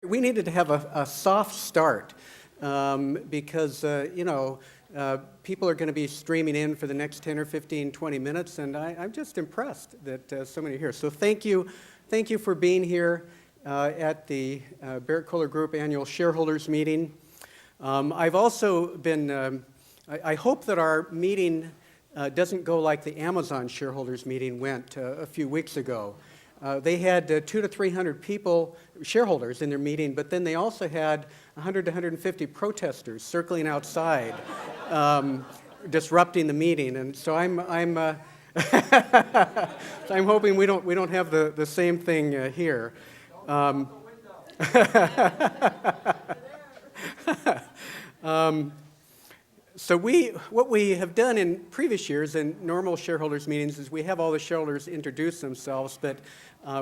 We needed to have a soft start because, people are going to be streaming in for the next 10 or 15, 20 minutes, and I'm just impressed that so many are here. So thank you for being here at the Berrett-Koehler Group Annual Shareholders Meeting. I've also been, I hope that our meeting doesn't go like the Amazon shareholders meeting went a few weeks ago. They had 200 to 300 people, shareholders, in their meeting, but then they also had 100 to 150 protesters circling outside, disrupting the meeting. And so I'm hoping we don't have the same thing here. So what we have done in previous years in normal shareholders meetings is we have all the shareholders introduce themselves, but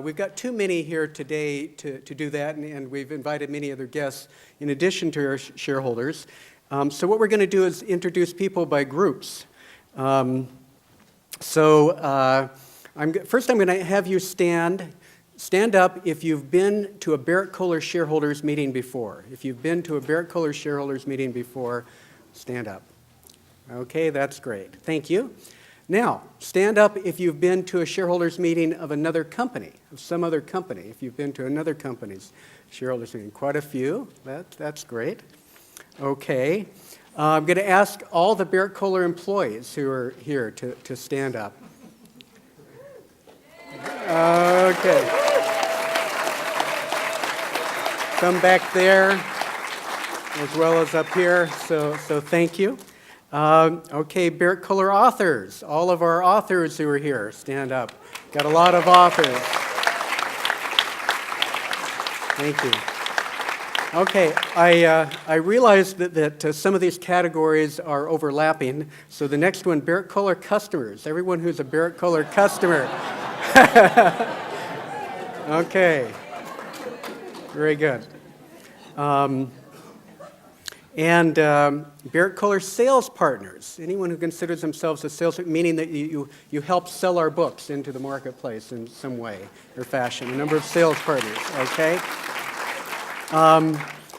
we've got too many here today to do that, and we've invited many other guests in addition to our shareholders. So what we're going to do is introduce people by groups. First I'm going to have you stand up if you've been to a Berrett-Koehler shareholders meeting before. If you've been to a Berrett-Koehler shareholders meeting before, stand up. Okay, that's great. Thank you. Now, stand up if you've been to a shareholders meeting of another company, of some other company. If you've been to another company's shareholders meeting, quite a few. That's great. Okay. I'm going to ask all the Berrett-Koehler employees who are here to stand up. Okay. Some back there, as well as up here, so thank you. Okay, Berrett-Koehler authors, all of our authors who are here, stand up. Got a lot of authors. Thank you. Okay, I realize that some of these categories are overlapping, so the next one, Berrett-Koehler customers, everyone who's a Berrett-Koehler customer. Okay, very good. And Berrett-Koehler sales partners, anyone who considers themselves a sales, meaning that you help sell our books into the marketplace in some way or fashion, a number of sales partners, okay?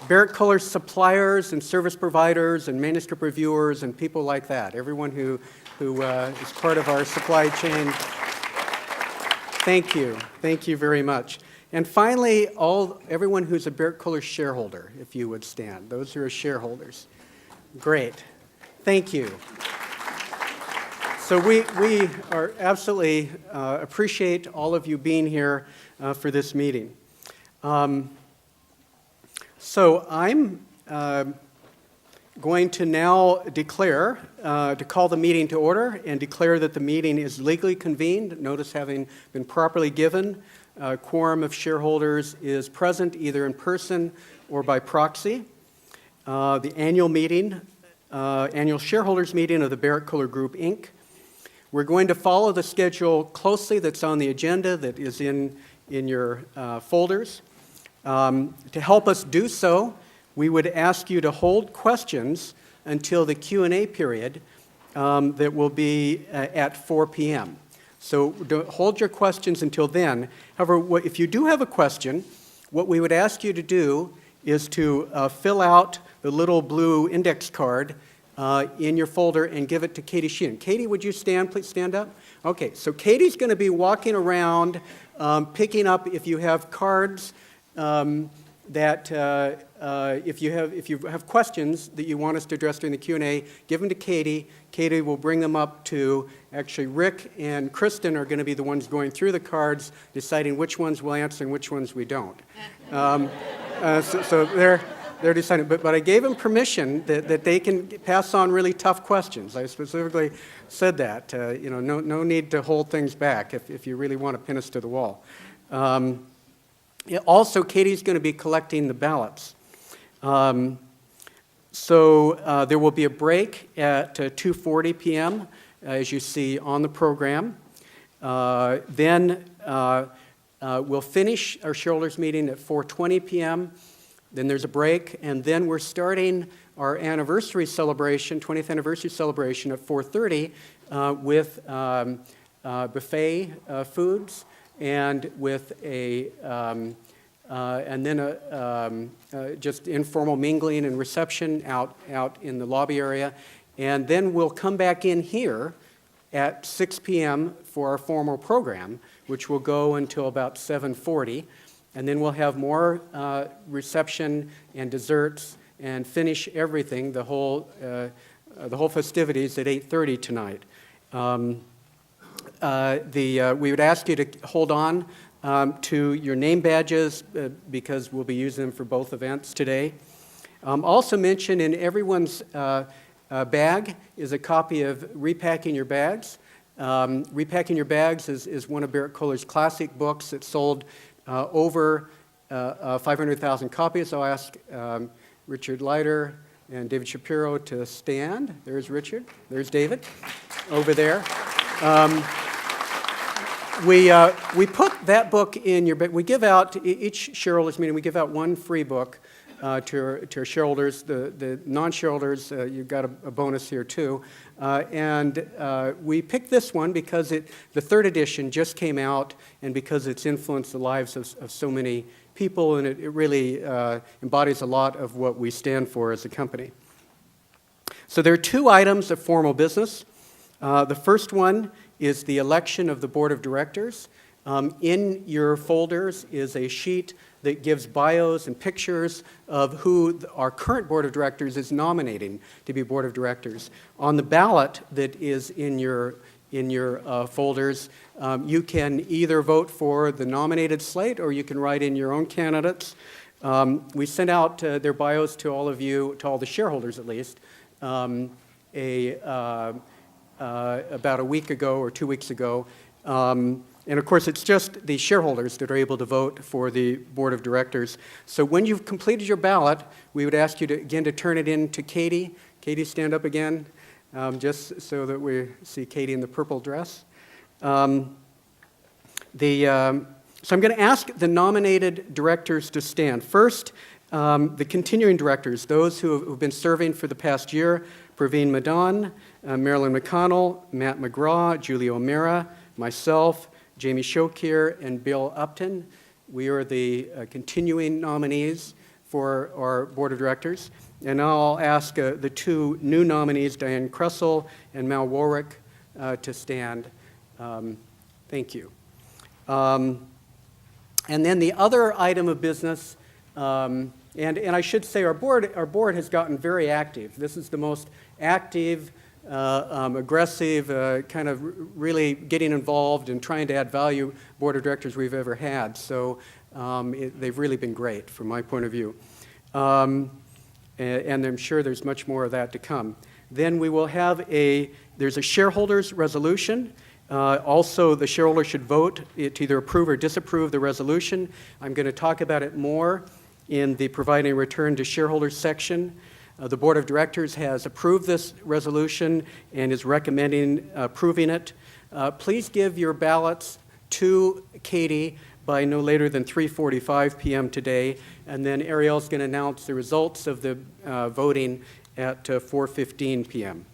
Berrett-Koehler suppliers and service providers and manuscript reviewers and people like that, everyone who is part of our supply chain. Thank you very much. And finally, everyone who's a Berrett-Koehler shareholder, if you would stand. Those who are shareholders. Great. Thank you. So we are absolutely appreciate all of you being here for this meeting. So I'm going to now declare, to call the meeting to order and declare that the meeting is legally convened, notice having been properly given. Quorum of shareholders is present either in person or by proxy. The annual shareholders meeting of the Berrett-Koehler Group, Inc. We're going to follow the schedule closely that's on the agenda that is in your folders. To help us do so, we would ask you to hold questions until the Q&A period that will be at 4 p.m. So hold your questions until then. However, if you do have a question, what we would ask you to do is to fill out the little blue index card in your folder and give it to Katie Sheehan. Katie, would you please stand up? Okay, so Katie's going to be walking around picking up, if you have cards if you have questions that you want us to address during the Q&A, give them to Katie. Katie will bring them up to, actually Rick and Kristen are going to be the ones going through the cards, deciding which ones we'll answer and which ones we don't. So they're deciding, but I gave them permission that they can pass on really tough questions. I specifically said that, no need to hold things back if you really want to pin us to the wall. Also, Katie's going to be collecting the ballots. So there will be a break at 2:40 p.m., as you see on the program. Then we'll finish our shareholders meeting at 4:20 p.m. Then there's a break, and then we're starting our anniversary celebration, 20th anniversary celebration at 4:30 with buffet foods and with a and then just informal mingling and reception out in the lobby area. And then we'll come back in here at 6 p.m. for our formal program, which will go until about 7:40. And then we'll have more reception and desserts and finish everything, the whole festivities at 8:30 tonight. We would ask you to hold on to your name badges because we'll be using them for both events today. Also mentioned in everyone's bag is a copy of Repacking Your Bags. Repacking Your Bags is one of Berrett-Koehler's classic books that sold over 500,000 copies. I'll ask Richard Leiter and David Shapiro to stand. There's Richard. There's David over there. We put that book in your bag. We give out, each shareholders meeting, we give out one free book to our shareholders. The non-shareholders, you've got a bonus here too. And we picked this one because the third edition just came out and because it's influenced the lives of so many people, and it really embodies a lot of what we stand for as a company. So there are two items of formal business. The first one is the election of the board of directors. In your folders is a sheet that gives bios and pictures of who our current board of directors is nominating to be board of directors. On the ballot that is in your folders, you can either vote for the nominated slate or you can write in your own candidates. We sent out their bios to all of you, to all the shareholders at least, about a week ago or 2 weeks ago. And of course, it's just the shareholders that are able to vote for the board of directors. So when you've completed your ballot, we would ask you to turn it in to Katie. Katie, stand up again, just so that we see Katie in the purple dress. So I'm going to ask the nominated directors to stand. First, the continuing directors, those who have been serving for the past year: Praveen Madan, Marilyn McConnell, Matt McGraw, Julie O'Mara, myself, Jamie Shokir, and Bill Upton. We are the continuing nominees for our board of directors. And now I'll ask the two new nominees, Diane Kressel and Mal Warwick, to stand. Thank you. And then the other item of business, and I should say our board has gotten very active. This is the most active, aggressive, kind of really getting involved and trying to add value board of directors we've ever had. So they've really been great from my point of view. And I'm sure there's much more of that to come. Then we will have there's a shareholders resolution. Also, the shareholder should vote to either approve or disapprove the resolution. I'm going to talk about it more in the providing return to shareholders section. The board of directors has approved this resolution and is recommending approving it. Please give your ballots to Katie by no later than 3:45 p.m. today, and then Ariel's going to announce the results of the voting at 4:15 p.m.